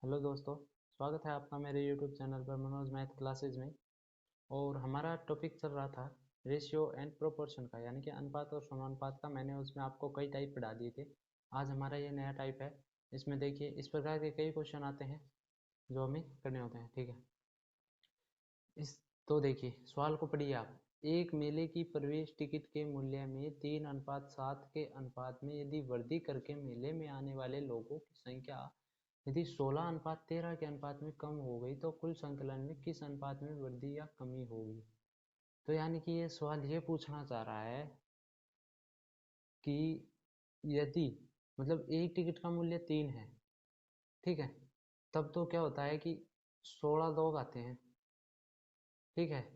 Hello दोस्तों, स्वागत है आपका मेरे यूट्यूब चैनल पर मनोज मैथ क्लासेज में। और हमारा टॉपिक चल रहा था रेशियो एंड प्रोपोर्शन का, यानी कि अनुपात और समानुपात का। मैंने उसमें आपको कई टाइप पढ़ा दिए थे। आज हमारा ये नया टाइप है। इसमें देखिए, इस प्रकार के कई क्वेश्चन आते हैं जो हमें करने होते हैं। ठीक है, इस तो देखिए सवाल को पढ़िए आप। एक मेले की प्रवेश टिकट के मूल्य में 3:7 के अनुपात में यदि वृद्धि करके मेले में आने वाले लोगों की संख्या यदि 16:13 के अनुपात में कम हो गई तो कुल संकलन में किस अनुपात में वृद्धि या कमी होगी। तो यानी कि ये सवाल ये पूछना चाह रहा है कि यदि मतलब एक टिकट का मूल्य 3 है, ठीक है, तब तो क्या होता है कि 16 लोग आते हैं, ठीक है।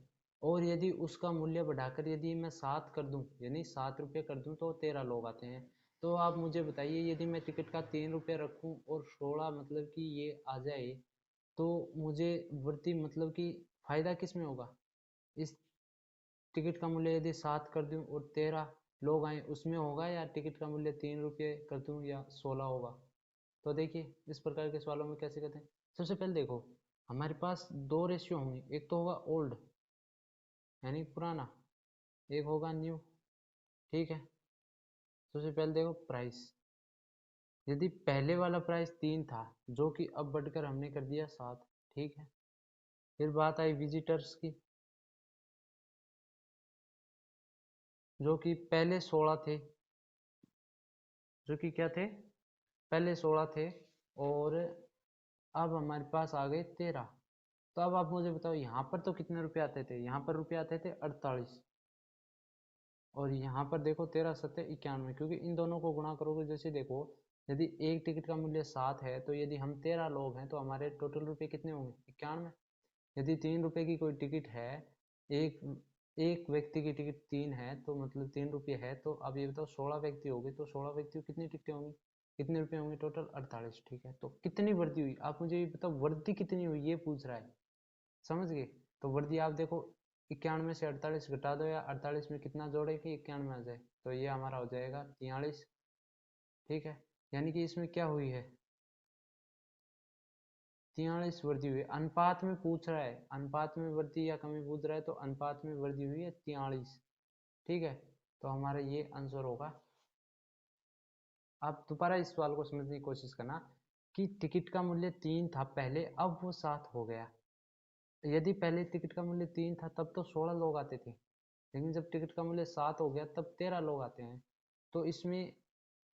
और यदि उसका मूल्य बढ़ाकर यदि मैं 7 कर दूं, यानी 7 रुपये कर दूं, तो 13 लोग आते हैं। तो आप मुझे बताइए, यदि मैं टिकट का 3 रुपये रखूं और 16 मतलब कि ये आ जाए, तो मुझे वृद्धि मतलब कि फायदा किस में होगा। इस टिकट का मूल्य यदि 7 कर दूं और 13 लोग आए उसमें होगा, या टिकट का मूल्य 3 रुपये कर दूं या 16 होगा। तो देखिए इस प्रकार के सवालों में कैसे करते हैं। सबसे पहले देखो, हमारे पास दो रेशियो होंगे, एक तो होगा ओल्ड यानी पुराना, एक होगा न्यू, ठीक है। सबसे पहले देखो प्राइस। यदि पहले वाला प्राइस 3 था, जो कि अब बढ़कर हमने कर दिया 7, ठीक है। फिर बात आई विजिटर्स की, जो कि पहले 16 थे, जो कि क्या थे, पहले 16 थे, और अब हमारे पास आ गए 13। तो अब आप मुझे बताओ, यहाँ पर तो कितने रुपए आते थे, यहाँ पर रुपये आते थे 48, और यहाँ पर देखो 13×7=91, क्योंकि इन दोनों को गुणा करोगे। जैसे देखो, यदि एक टिकट का मूल्य 7 है, तो यदि हम 13 लोग हैं तो हमारे टोटल रुपये कितने होंगे, 91। यदि 3 रुपये की कोई टिकट है, एक एक व्यक्ति की टिकट 3 है, तो मतलब 3 रुपये है, तो अब ये बताओ 16 व्यक्ति हो गए, तो 16 व्यक्ति को कितनी टिकटें होंगी, कितने रुपए होंगे, टोटल 48, ठीक है। तो कितनी वृद्धि हुई, आप मुझे ये बताओ, वृद्धि कितनी हुई ये पूछ रहा है, समझ गए। तो वृद्धि आप देखो, 91 से 48 घटा दो, या 48 में कितना जोड़े कि 91 आ जाए, तो ये हमारा हो जाएगा 43, ठीक है। यानी कि इसमें क्या हुई है, 43 वृद्धि हुई। अनुपात में पूछ रहा है, अनुपात में वृद्धि या कमी पूछ रहा है, तो अनुपात में वृद्धि हुई है 43, ठीक है। तो हमारा ये आंसर होगा। आप दोबारा इस सवाल को समझने की कोशिश करना कि टिकट का मूल्य 3 था पहले, अब वो 7 हो गया। यदि पहले टिकट का मूल्य 3 था तब तो 16 लोग आते थे, लेकिन जब टिकट का मूल्य 7 हो गया तब 13 लोग आते हैं। तो इसमें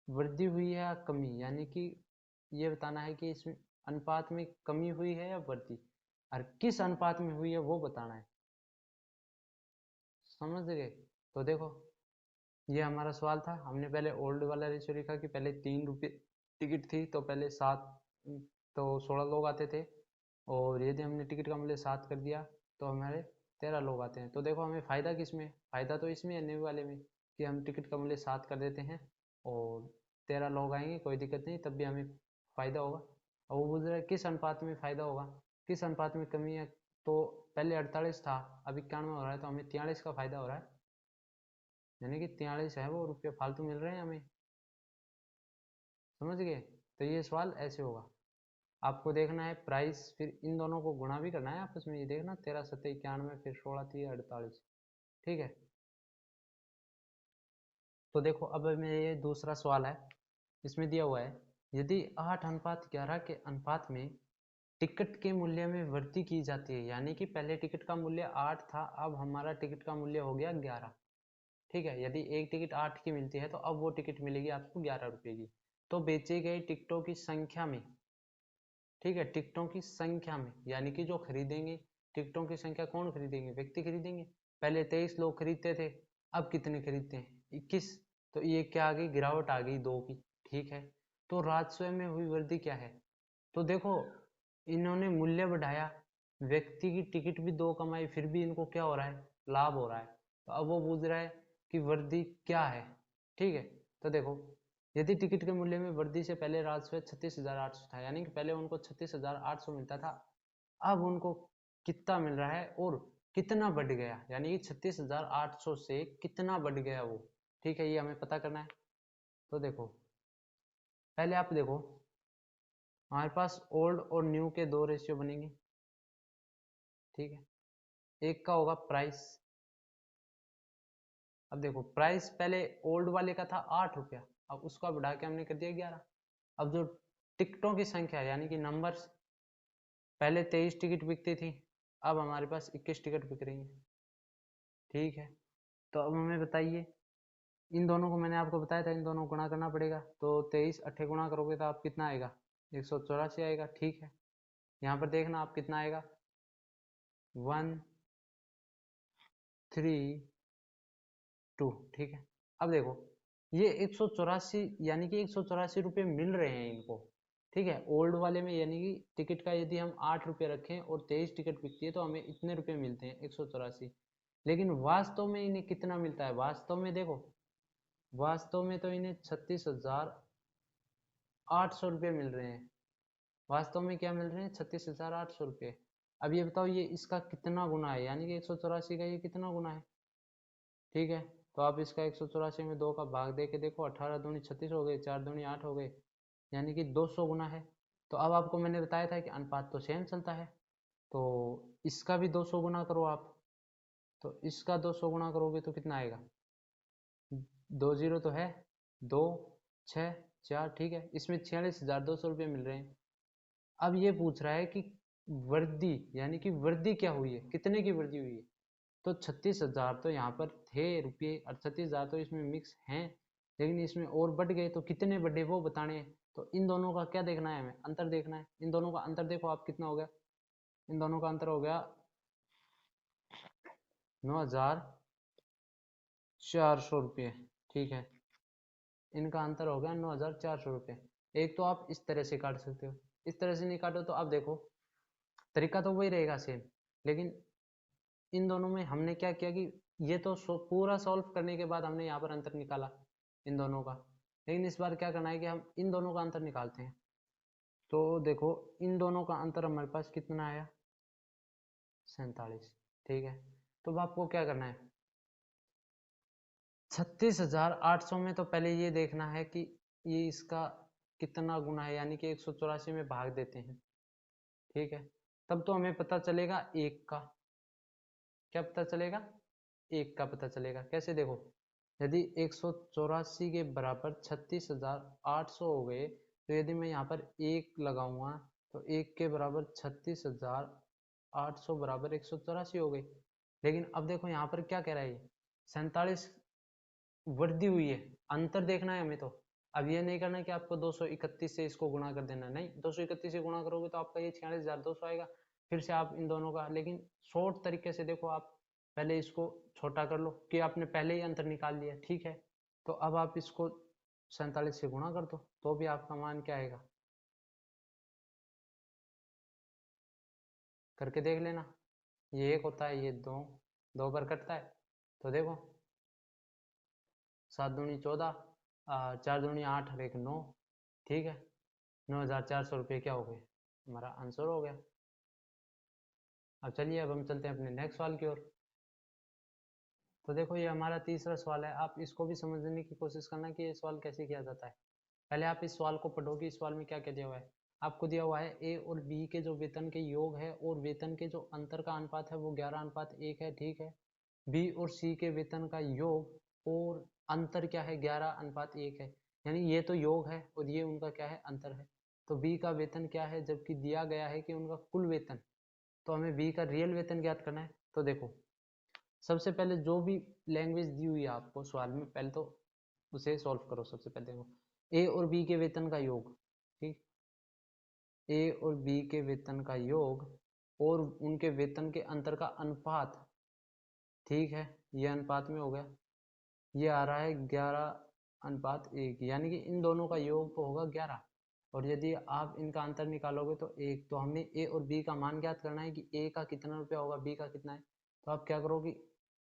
वृद्धि हुई है या कमी, यानी कि ये बताना है कि इसमें अनुपात में कमी हुई है या वृद्धि, और किस अनुपात में हुई है वो बताना है, समझ गए। तो देखो, ये हमारा सवाल था। हमने पहले ओल्ड वाला रेशियो लिखा कि पहले 3 रुपये टिकट थी, तो पहले 7, तो 16 लोग आते थे, और यदि हमने टिकट का मूल्य 7 कर दिया तो हमारे 13 लोग आते हैं। तो देखो हमें फ़ायदा किस में, फ़ायदा तो इसमें है न्यू वाले में, कि हम टिकट का मूल्य 7 कर देते हैं और 13 लोग आएंगे, कोई दिक्कत नहीं, तब भी हमें फ़ायदा होगा। और वो पूछ रहा है किस अनुपात में फ़ायदा होगा, किस अनुपात में कमी है। तो पहले 48 था, अब 91 हो रहा है, तो हमें 43 का फ़ायदा हो रहा है, यानी कि 43 है वो रुपये फालतू मिल रहे हैं हमें, समझ गए। तो ये सवाल ऐसे होगा। आपको देखना है प्राइस, फिर इन दोनों को गुणा भी करना है आपस में, ये देखना 13×7=91, फिर 16×3=48, ठीक है। तो देखो अब में ये दूसरा सवाल है, इसमें दिया हुआ है यदि 8:11 के अनुपात में टिकट के मूल्य में वृद्धि की जाती है, यानी कि पहले टिकट का मूल्य 8 था, अब हमारा टिकट का मूल्य हो गया 11, ठीक है। यदि एक टिकट 8 की मिलती है, तो अब वो टिकट मिलेगी आपको 11 रुपये की। तो बेचे गए टिकटों की संख्या में, ठीक है, टिकटों की संख्या में, यानी कि जो खरीदेंगे, टिकटों की संख्या कौन खरीदेंगे, व्यक्ति खरीदेंगे। पहले 23 लोग खरीदते थे, अब कितने खरीदते हैं, 21। तो ये क्या आ गई, गिरावट आ गई 2 की, ठीक है। तो राजस्व में हुई वृद्धि क्या है, तो देखो इन्होंने मूल्य बढ़ाया, व्यक्ति की टिकट भी 2 कमाई, फिर भी इनको क्या हो रहा है, लाभ हो रहा है। तो अब वो पूछ रहा है कि वृद्धि क्या है, ठीक है। तो देखो, यदि टिकट के मूल्य में वृद्धि से पहले राजस्व 36,800 था, यानी कि पहले उनको 36,800 मिलता था, अब उनको कितना मिल रहा है और कितना बढ़ गया, यानी कि 36,800 से कितना बढ़ गया वो, ठीक है, ये हमें पता करना है। तो देखो, पहले आप देखो हमारे पास ओल्ड और न्यू के दो रेशियो बनेंगे, ठीक है। एक का होगा प्राइस। अब देखो प्राइस पहले ओल्ड वाले का था 8 रुपया, अब उसका बढ़ा के हमने कर दिया 11। अब जो टिकटों की संख्या यानी कि नंबर्स, पहले 23 टिकट बिकती थी, अब हमारे पास 21 टिकट बिक रही हैं, ठीक है। तो अब हमें बताइए, इन दोनों को मैंने आपको बताया था इन दोनों को गुणा करना पड़ेगा, तो 23 8 गुणा करोगे तो आप कितना आएगा, 184 आएगा, ठीक है। यहाँ पर देखना आप कितना आएगा, 132, ठीक है। अब देखो ये 184 यानी कि 184 रुपये मिल रहे हैं इनको, ठीक है। ओल्ड वाले में यानी कि टिकट का यदि हम 8 रुपये रखें और 23 टिकट बिकती है तो हमें इतने रुपये मिलते हैं 184, लेकिन वास्तव में इन्हें कितना मिलता है, वास्तव में देखो, वास्तव में तो इन्हें 36,800 रुपये मिल रहे हैं। वास्तव में क्या मिल रहे हैं, 36,800 रुपये। अब ये बताओ ये इसका कितना गुना है, यानी कि 184 का ये कितना गुना है, ठीक है। तो आप इसका 184 में 2 का भाग दे के देखो, 18 दूनी 36 हो गए, 4 दूनी 8 हो गए, यानी कि 200 गुना है। तो अब आपको मैंने बताया था कि अनुपात तो सेम चलता है, तो इसका भी 200 गुना करो आप, तो इसका 200 गुना करोगे तो कितना आएगा, 2 जीरो तो है, 2 6 4, ठीक है। इसमें 46,200 रुपये मिल रहे हैं। अब ये पूछ रहा है कि वृद्धि यानी कि वृद्धि क्या हुई है, कितने की वृद्धि हुई है, तो 36,000 तो यहाँ पर थे रुपये और 36,000 तो इसमें मिक्स हैं, लेकिन इसमें और बढ़ गए, तो कितने बढ़े वो बताने हैं। तो इन दोनों का क्या देखना है, हमें अंतर देखना है। इन दोनों का अंतर देखो आप कितना हो गया, इन दोनों का अंतर हो गया 9,400 रुपये, ठीक है। इनका अंतर हो गया 9,400 रुपये। एक तो आप इस तरह से काट सकते हो, इस तरह से नहीं काटो तो आप देखो तरीका तो वही रहेगा सेम, लेकिन इन दोनों में हमने क्या किया कि ये तो पूरा सॉल्व करने के बाद हमने यहाँ पर अंतर निकाला इन दोनों का, लेकिन इस बार क्या करना है कि हम इन दोनों का अंतर निकालते हैं। तो देखो इन दोनों का अंतर हमारे पास कितना आया, 47, ठीक है। तो अब आपको क्या करना है, 36,800 में तो पहले ये देखना है कि ये इसका कितना गुना है, यानी कि 184 में भाग देते हैं, ठीक है। तब तो हमें पता चलेगा एक का, क्या पता चलेगा, एक का पता चलेगा। कैसे देखो, यदि 184 के बराबर 36,800 हो गए, तो यदि मैं यहाँ पर एक लगाऊंगा तो एक के बराबर 36,800 बराबर 184 हो गई। लेकिन अब देखो यहाँ पर क्या कह रहा है, ये 47 वृद्धि हुई है, अंतर देखना है हमें। तो अब ये नहीं करना कि आपको 231 से इसको गुणा कर देना, नहीं, 231 से गुणा करोगे तो आपका ये 46,200 आएगा। फिर से आप इन दोनों का, लेकिन शॉर्ट तरीके से देखो, आप पहले इसको छोटा कर लो कि आपने पहले ही अंतर निकाल लिया, ठीक है। तो अब आप इसको 47 से गुणा कर दो तो भी आपका मान क्या आएगा, करके देख लेना। ये एक होता है, ये दो, दो बार कटता है, तो देखो 7 दूनी 14, 4 दूनी 8 और एक 9, ठीक है। 9,400 रुपये क्या हो गए, हमारा आंसर हो गया। अब चलिए अब हम चलते हैं अपने नेक्स्ट सवाल की ओर। तो देखो ये हमारा तीसरा सवाल है, आप इसको भी समझने की कोशिश करना कि ये सवाल कैसे किया जाता है। पहले आप इस सवाल को पढ़ो कि इस सवाल में क्या क्या दिया हुआ है। आपको दिया हुआ है ए और बी के जो वेतन के योग है और वेतन के जो अंतर का अनुपात है वो 11:1 है, ठीक है। बी और सी के वेतन का योग और अंतर क्या है, 11:1 है, यानी ये तो योग है और ये उनका क्या है, अंतर है। तो बी का वेतन क्या है, जबकि दिया गया है कि उनका कुल वेतन, तो हमें बी का रियल वेतन ज्ञात करना है। तो देखो सबसे पहले जो भी लैंग्वेज दी हुई है आपको सवाल में, पहले तो उसे सॉल्व करो। सबसे पहले देखो ए और बी के वेतन का योग, ठीक, ए और बी के वेतन का योग और उनके वेतन के अंतर का अनुपात, ठीक है, ये अनुपात में हो गया, ये आ रहा है 11:1, यानी कि इन दोनों का योग तो होगा 11, और यदि आप इनका अंतर निकालोगे तो एक, तो हमें ए और बी का मान ज्ञात करना है कि ए का कितना रुपया होगा, बी का कितना है। तो आप क्या करोगे,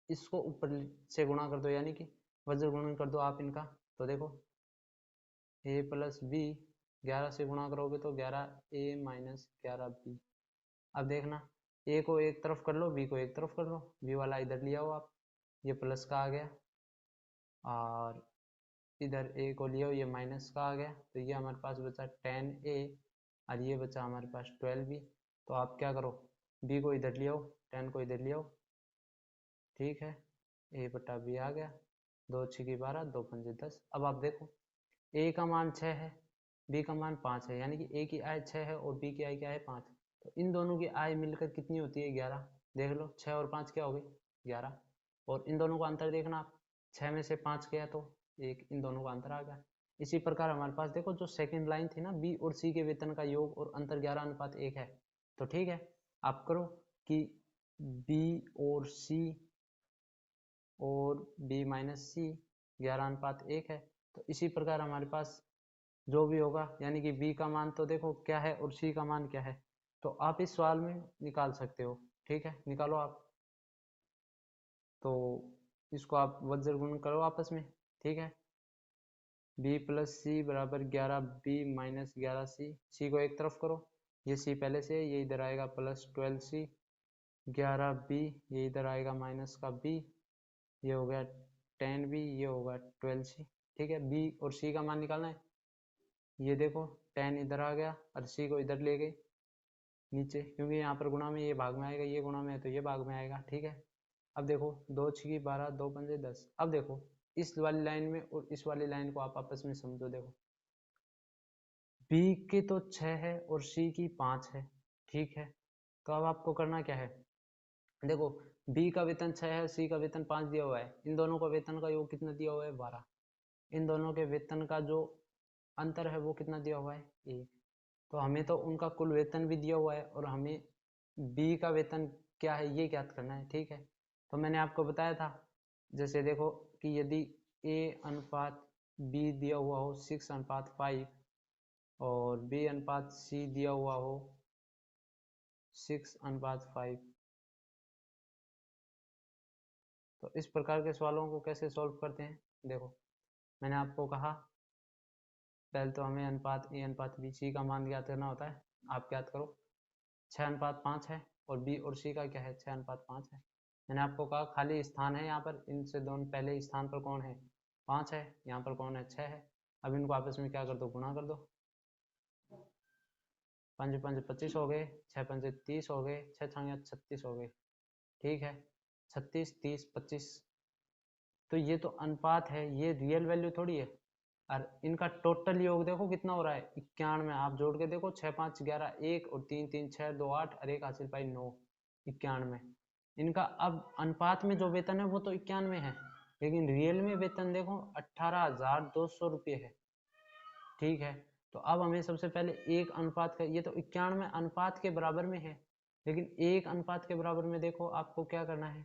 इसको ऊपर से गुणा कर दो, यानी कि वज्र गुणन कर दो आप इनका। तो देखो ए प्लस बी, 11 से गुणा करोगे तो 11 ए माइनस 11 बी। अब देखना ए को एक तरफ कर लो, बी को एक तरफ कर लो, बी वाला इधर लिया हो आप, ये प्लस का आ गया, और इधर ए को लिया हो, ये माइनस का आ गया, तो ये हमारे पास बचा 10a और ये बचा हमारे पास 12b। तो आप क्या करो, b को इधर ले आओ, 10 को इधर ले आओ, ठीक है, a बटा b आ गया, 2 6 12, 2 5 10। अब आप देखो a का मान 6 है, b का मान 5 है, यानी कि a की आय 6 है और b की आय क्या है 5। तो इन दोनों की आय मिलकर कितनी होती है 11। देख लो 6 और 5 क्या हो गई 11। और इन दोनों का अंतर देखना आप, 6 में से 5 गया तो 1, इन दोनों का अंतर आ गया। इसी प्रकार हमारे पास देखो जो सेकंड लाइन थी ना, b और c के वेतन का योग और अंतर 11:1 है। तो ठीक है, आप करो कि b और c और b माइनस सी 11:1 है। तो इसी प्रकार हमारे पास जो भी होगा, यानी कि b का मान तो देखो क्या है और c का मान क्या है, तो आप इस सवाल में निकाल सकते हो। ठीक है, निकालो आप। तो इसको आप वज्र गुण करो आपस में, ठीक है। b प्लस सी बराबर 11b माइनस 11c, c को एक तरफ करो, ये c पहले से, ये इधर आएगा प्लस 12c, 11b, ये इधर आएगा माइनस का b, ये हो गया 10b, ये होगा 12c। ठीक है, b और c का मान निकालना है। ये देखो 10 इधर आ गया और c को इधर ले गए नीचे, क्योंकि यहाँ पर गुणा में ये भाग में आएगा, ये गुणा में है तो ये भाग में आएगा। ठीक है, अब देखो 2 6 12, 2 5 10। अब देखो इस वाली लाइन में और इस वाली लाइन को आप आपस में समझो। देखो b की तो 6 है और c की 5 है, ठीक है। तो अब आपको करना क्या है, देखो b का वेतन 6 है, c का वेतन 5 दिया हुआ है, इन दोनों का वेतन का योग कितना दिया हुआ है 12। इन दोनों के वेतन का जो अंतर है वो कितना दिया हुआ है 1। तो हमें तो उनका कुल वेतन भी दिया हुआ है और हमें बी का वेतन क्या है ये ज्ञात करना है। ठीक है, तो मैंने आपको बताया था, जैसे देखो कि यदि a अनुपात b दिया हुआ हो 6:5 और b अनुपात c दिया हुआ हो 6:5, तो इस प्रकार के सवालों को कैसे सॉल्व करते हैं। देखो मैंने आपको कहा पहले तो हमें अनुपात a अनुपात b c का मान ज्ञात करना होता है। आप ज्ञात करो 6:5 है और b और c का क्या है 6:5 है। मैंने आपको कहा खाली स्थान है यहाँ पर, इनसे दोनों पहले स्थान पर कौन है 5 है, यहाँ पर कौन है 6 है। अब इनको आपस में क्या कर दो गुणा कर दो, 5 5 25 हो गए, 6 5 30 हो गए, 6 6 36 हो गए। ठीक है, 36 30 25। तो ये तो अनुपात है, ये रियल वैल्यू थोड़ी है। और इनका टोटल योग देखो कितना हो रहा है 91। आप जोड़ के देखो 6 5 11 1 और 3 3 6 2 8 और 1 हासिल पाई 9, 91। इनका अब अनुपात में जो वेतन है वो तो 91 है, लेकिन रियल में वेतन देखो 18,200 रुपये है। ठीक है, तो अब हमें सबसे पहले एक अनुपात का, ये तो 91 अनुपात के बराबर में है, लेकिन एक अनुपात के बराबर में देखो आपको क्या करना है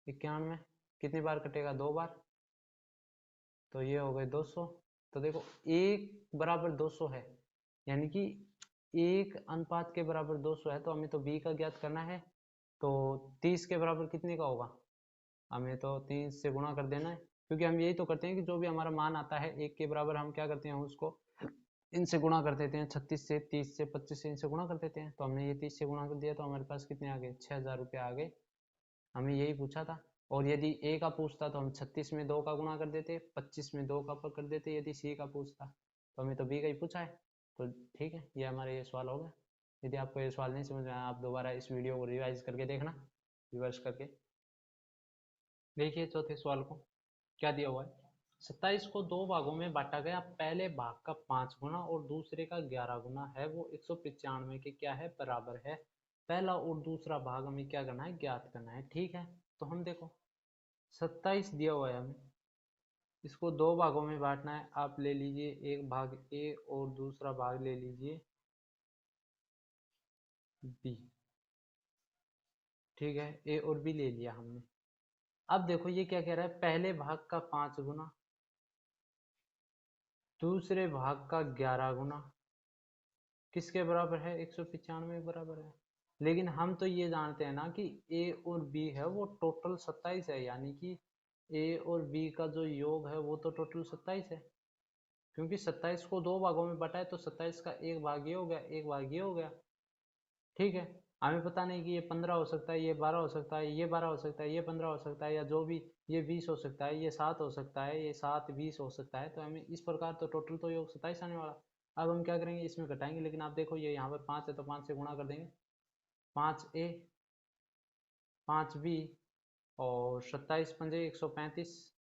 91 कितनी बार कटेगा 2 बार, तो ये हो गए 200। तो देखो एक बराबर 200 है, यानी कि एक अनुपात के बराबर 200 है, तो हमें तो b का ज्ञात करना है। तो 30 के बराबर कितने का होगा, हमें तो 30 से गुणा कर देना है, क्योंकि हम यही तो करते हैं कि जो भी हमारा मान आता है एक के बराबर हम क्या करते हैं उसको इनसे गुणा कर देते हैं, 36 से 30 से 25 से इनसे गुणा कर देते हैं। तो हमने ये 30 से गुणा कर दिया तो हमारे पास कितने आ गए 6,000 रुपये आ गए। हमें यही पूछा था। और यदि ए का पूछता तो हम 36 में 2 का गुणा कर देते, 25 में 2 का कर देते। यदि सी का पूछता तो हमें तो बी का ही पूछा है। तो ठीक है, ये हमारा ये सवाल हो गया। यदि आपको ये सवाल नहीं समझ में आया आप दोबारा इस वीडियो को रिवाइज करके देखना, रिवर्स करके देखिए। चौथे सवाल को क्या दिया हुआ है, 27 को 2 भागों में बांटा गया, पहले भाग का 5 गुना और दूसरे का 11 गुना है, वो 195 के क्या है बराबर है। पहला और दूसरा भाग हमें क्या करना है ज्ञात करना है। ठीक है, तो हम देखो 27 दिया हुआ है हमें, इसको 2 भागों में बांटना है। आप ले लीजिए एक भाग ए और दूसरा भाग ले लीजिए बी। ठीक है, ए और बी ले लिया हमने। अब देखो ये क्या कह रहा है, पहले भाग का 5 गुना दूसरे भाग का 11 गुना किसके बराबर है 195 के बराबर है। लेकिन हम तो ये जानते हैं ना कि ए और बी है वो टोटल 27 है, यानी कि ए और बी का जो योग है वो तो टोटल 27 है, क्योंकि 27 को 2 भागों में बटा है तो 27 का एक भाग ये हो गया, एक भाग ये हो गया। ठीक है, हमें पता नहीं कि ये 15 हो सकता है, ये 12 हो सकता है, ये 12 हो सकता है, ये 15 हो सकता है, या जो भी, ये 20 हो सकता है, ये 7 हो सकता है, ये 7 20 हो सकता है। तो हमें इस प्रकार तो टोटल तो योग 27 आने वाला। अब हम क्या करेंगे, इसमें घटाएंगे, लेकिन आप देखो ये यहाँ पर 5 है तो 5 से गुणा कर देंगे, 5a 5b और 27 पंजे 135।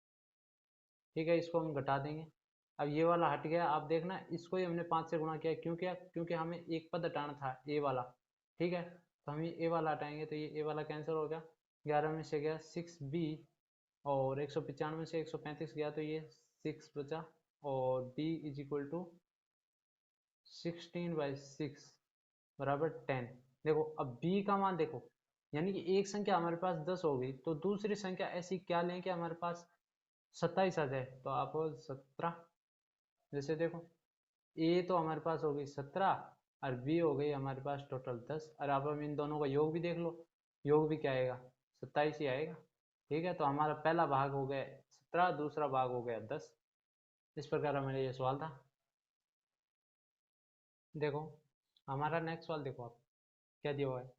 ठीक है, इसको हम घटा देंगे। अब ये वाला हट गया, आप देखना इसको ही हमने 5 से गुणा किया, क्यों किया, क्योंकि हमें एक पद हटाना था ए वाला। ठीक है, तो हम ये ए वाला हटाएंगे तो ये ए वाला कैंसिल हो गया, 11 में से गया 6b और 195 से 135 गया तो ये 6 बचा और b इज इक्वल टू 16/6 बराबर 10। देखो अब b का मान देखो, यानी कि एक संख्या हमारे पास 10 हो गई तो दूसरी संख्या ऐसी क्या लें कि हमारे पास 27 आ जाए, तो आप 17। जैसे देखो ए तो हमारे पास हो गई 17 और बी हो गई हमारे पास टोटल 10, और अब हम इन दोनों का योग भी देख लो, योग भी क्या आएगा, 27 ही आएगा। ठीक है, तो हमारा पहला भाग हो गया 17, दूसरा भाग हो गया 10। इस प्रकार हमारा ये सवाल था। देखो हमारा नेक्स्ट सवाल देखो, आप क्या दिया हुआ है,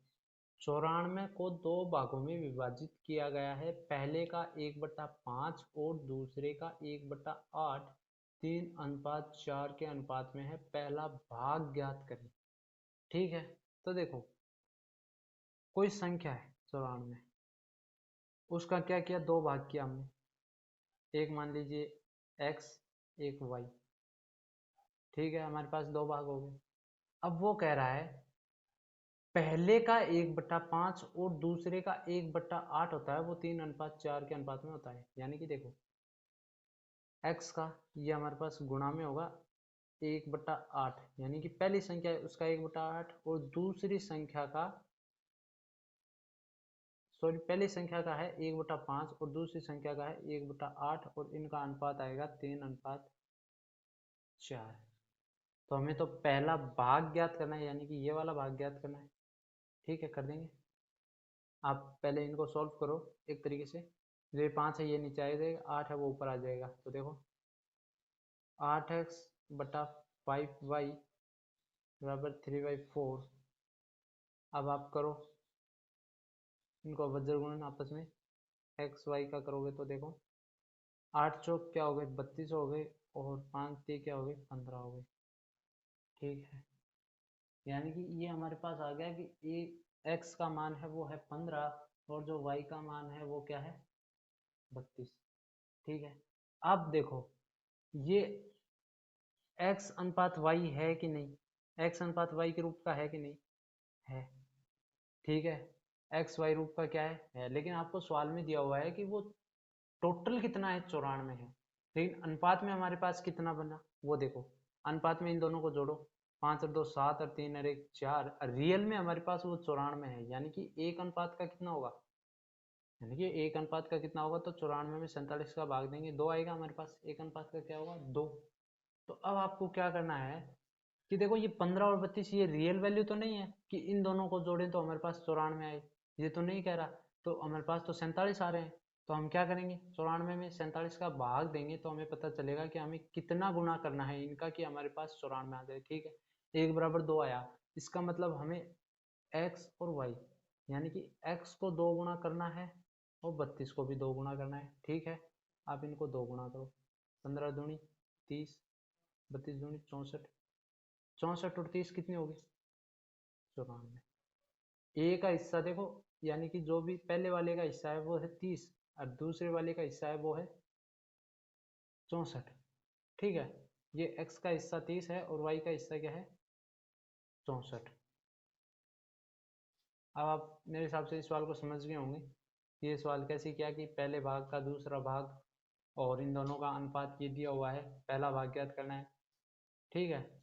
94 को दो भागों में विभाजित किया गया है, पहले का 1/5 और दूसरे का 1/8, 3:4 के अनुपात में है, पहला भाग ज्ञात करें। ठीक है, तो देखो कोई संख्या है 94, उसका क्या किया, दो भाग किया हमने, एक मान लीजिए x एक y। ठीक है, हमारे पास दो भाग हो गए। अब वो कह रहा है पहले का 1/5 और दूसरे का 1/8 होता है, वो 3:4 के अनुपात में होता है। यानी कि देखो x का ये हमारे पास गुणा में होगा 1/8, यानी कि पहली संख्या है उसका 1/8 और दूसरी संख्या का, सॉरी पहली संख्या का है 1/5 और दूसरी संख्या का है 1/8 और इनका अनुपात आएगा 3:4। तो हमें तो पहला भाग ज्ञात करना है, यानी कि ये वाला भाग ज्ञात करना है। ठीक है, कर देंगे। आप पहले इनको सॉल्व करो एक तरीके से, जो ये 5 है ये नीचे आ जाएगा, 8 है वो ऊपर आ जाएगा। तो देखो 8x/5y बराबर 3/4। अब आप करो इनको वज्र गुणन आपस में, एक्स वाई का करोगे तो देखो 8 चौक क्या हो गए 32 हो गए और 5 3 क्या हो गए 15 हो गए। ठीक है, यानी कि ये हमारे पास आ गया कि ए एक्स का मान है वो है 15 और जो वाई का मान है वो क्या है 32। ठीक है, अब देखो ये x अनुपात y है कि नहीं, x अनुपात y के रूप का है कि नहीं है। ठीक है, एक्स वाई रूप का क्या है, लेकिन आपको सवाल में दिया हुआ है कि वो टोटल कितना है 94 है, लेकिन अनुपात में हमारे पास कितना बना वो देखो। अनुपात में इन दोनों को जोड़ो, 5 और 2 7 और 3 और 1 4, रियल में हमारे पास वो 94 है, यानी कि एक अनुपात का कितना होगा, यानी कि एक अनुपात का कितना होगा, तो 94 में 47 का भाग देंगे, 2 आएगा हमारे पास, एक अनुपात का क्या होगा 2। तो अब आपको क्या करना है कि देखो ये 15 और 32 ये रियल वैल्यू तो नहीं है कि इन दोनों को जोड़ें तो हमारे पास 94 आए, ये तो नहीं कह रहा, तो हमारे पास तो 47 आ रहे हैं। तो हम क्या करेंगे 94 में 47 का भाग देंगे तो हमें पता चलेगा कि हमें कितना गुना करना है इनका कि हमारे पास 94 आ जाए। ठीक है, 1 बराबर 2 आया, इसका मतलब हमें x और y, यानी कि x को 2 गुना करना है और 32 को भी 2 गुना करना है। ठीक है, आप इनको 2 गुना करो, 15 दूनी 30, 32 दूनी 64, 64 और 30 कितनी होगी 94। ए का हिस्सा देखो, यानी कि जो भी पहले वाले का हिस्सा है वो है 30 और दूसरे वाले का हिस्सा है वो है 64। ठीक है, ये x का हिस्सा 30 है और y का हिस्सा क्या है 64। अब आप मेरे हिसाब से इस सवाल को समझ गए होंगे कि ये सवाल कैसे किया, कि पहले भाग का दूसरा भाग और इन दोनों का अनुपात ये दिया हुआ है, पहला भाग ज्ञात करना है। ठीक है,